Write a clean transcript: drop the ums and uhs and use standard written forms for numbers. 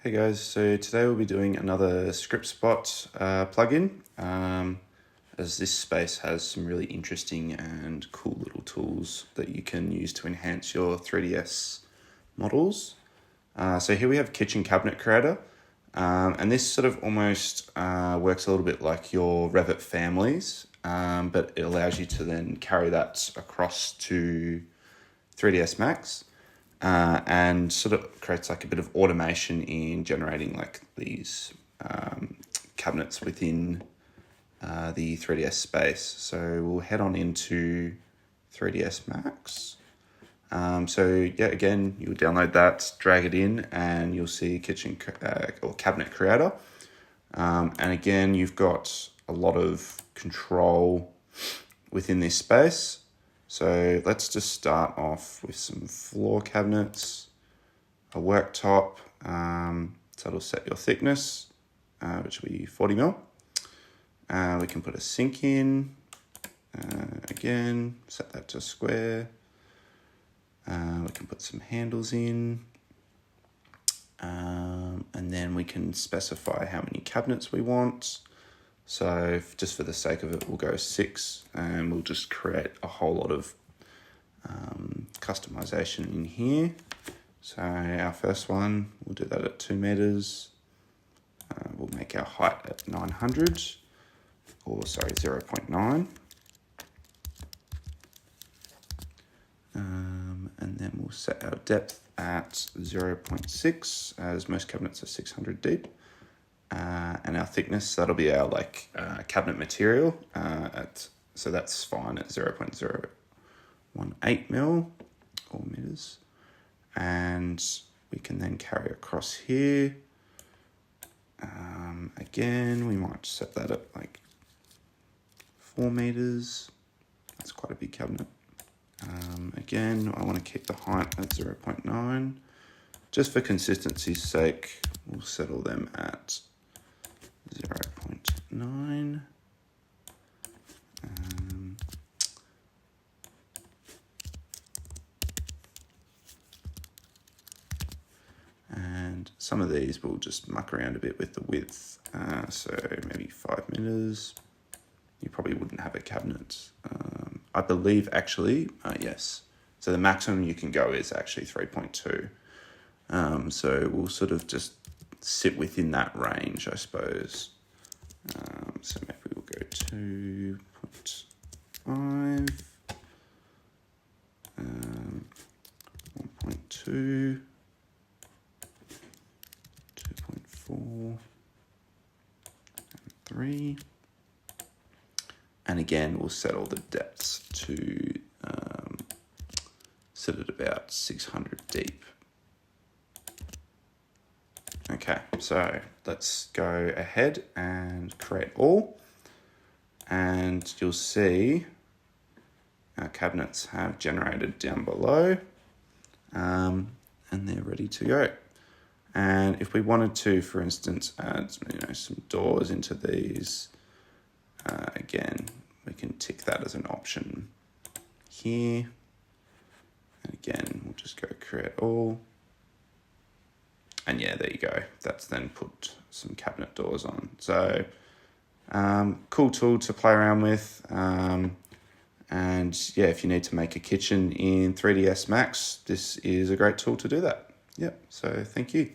Hey guys, so today we'll be doing another ScriptSpot plugin, as this space has some really interesting and cool little tools that you can use to enhance your 3ds models. So here we have Kitchen Cabinet Creator, and this sort of almost works a little bit like your Revit families, but it allows you to then carry that across to 3ds Max. And sort of creates like a bit of automation in generating like these cabinets within the 3ds space. So we'll head on into 3ds Max. So yeah, again, you'll download that, drag it in, and you'll see Kitchen or Cabinet Creator. And again, you've got a lot of control within this space. So let's just start off with some floor cabinets, a worktop, so it'll set your thickness, which will be 40 mil. We can put a sink in, again, set that to square. We can put some handles in, and then we can specify how many cabinets we want. So just for the sake of it, we'll go 6, and we'll just create a whole lot of customization in here. So our first one, we'll do that at 2 meters. We'll make our height at 900, or sorry, 0.9. And then we'll set our depth at 0.6, as most cabinets are 600 deep. And our thickness, that'll be our cabinet material, so that's fine at 0.018 mil or meters. And we can then carry across here. Again, we might set that at like 4 meters. That's quite a big cabinet. Again, I want to keep the height at 0.9. Just for consistency's sake, we'll settle them at 0.9. And some of these we'll just muck around a bit with the width. So maybe 5 meters. You probably wouldn't have a cabinet. I believe actually, yes. So the maximum you can go is actually 3.2. So we'll sort of just sit within that range, I suppose. So maybe we'll go 2.5, 1.2, 2.4, 3. And again, we'll set all the depths to sit at about 600 deep. Okay, so let's go ahead and create all, and you'll see our cabinets have generated down below, and they're ready to go. And if we wanted to, for instance, add some doors into these, again, we can tick that as an option here. And again, we'll just go create all. And yeah, there you go. That's then put some cabinet doors on. So cool tool to play around with. And yeah, if you need to make a kitchen in 3ds Max, this is a great tool to do that. Yep, so thank you.